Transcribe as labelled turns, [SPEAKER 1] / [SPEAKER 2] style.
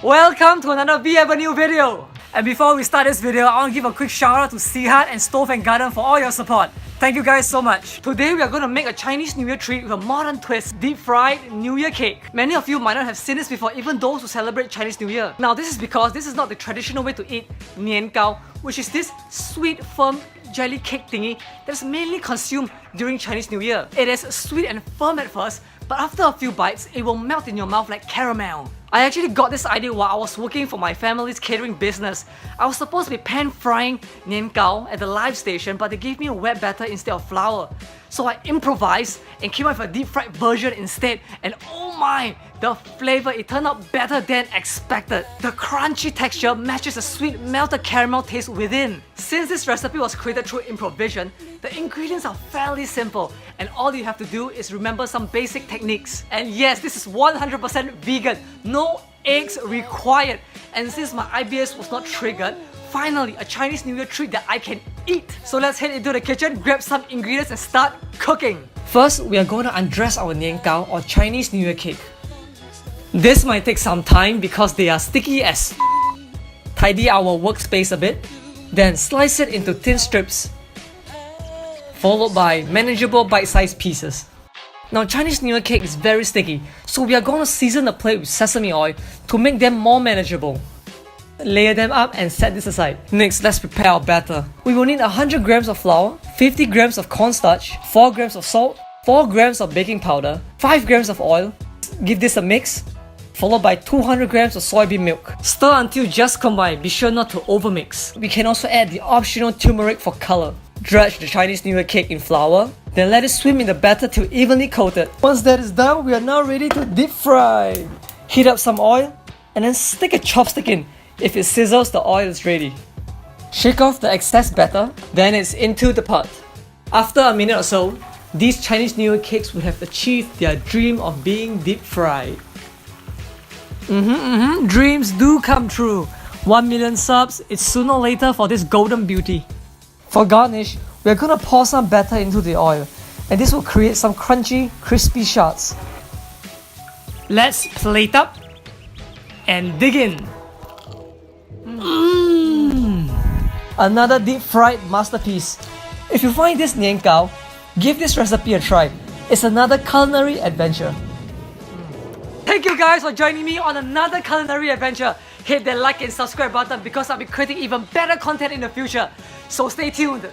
[SPEAKER 1] Welcome to another V Avenue video. And before we start this video, I want to give a quick shout out to Seahat and Stove and Garden for all your support. Thank you guys so much. Today we are going to make a Chinese New Year treat with a modern twist, deep fried New Year cake. Many of you might not have seen this before, even those who celebrate Chinese New Year. Now this is because this is not the traditional way to eat nian gao, which is this sweet, firm jelly cake thingy that is mainly consumed during Chinese New Year. It is sweet and firm at first, but after a few bites, it will melt in your mouth like caramel. I actually got this idea while I was working for my family's catering business. I was supposed to be pan frying nian gao at the live station, but they gave me a wet batter instead of flour. So I improvised and came up with a deep fried version instead, and oh my, the flavor, it turned out better than expected. The crunchy texture matches the sweet melted caramel taste within. Since this recipe was created through improvisation, the ingredients are fairly simple, and all you have to do is remember some basic techniques. And yes, this is 100% vegan, no eggs required. And since my IBS was not triggered, finally a Chinese New Year treat that I can eat. So let's head into the kitchen, grab some ingredients and start cooking. First, we are going to undress our nian gao or Chinese New Year cake. This might take some time because they are sticky as. Tidy our workspace a bit, then slice it into thin strips, followed by manageable bite-sized pieces. Now Chinese New Year cake is very sticky, so we are going to season the plate with sesame oil to make them more manageable. Layer them up and set this aside. Next, let's prepare our batter. We will need 100 grams of flour, 50 grams of cornstarch, 4 grams of salt, 4 grams of baking powder, 5 grams of oil. Give this a mix, followed by 200 grams of soybean milk. Stir until just combined, be sure not to overmix. We can also add the optional turmeric for color. Dredge the Chinese New Year cake in flour, then let it swim in the batter till evenly coated. Once that is done, we are now ready to deep fry. Heat up some oil, and then stick a chopstick in. If it sizzles, the oil is ready. Shake off the excess batter, then it's into the pot. After a minute or so, these Chinese New Year cakes would have achieved their dream of being deep fried. Dreams do come true. 1 million subs, it's sooner or later for this golden beauty. For garnish, we are going to pour some batter into the oil, and this will create some crunchy, crispy shards. Let's plate up and dig in. Another deep fried masterpiece. If you find this nian gao, give this recipe a try. It's another culinary adventure. Thank you guys for joining me on another culinary adventure. Hit that like and subscribe button because I'll be creating even better content in the future. So stay tuned.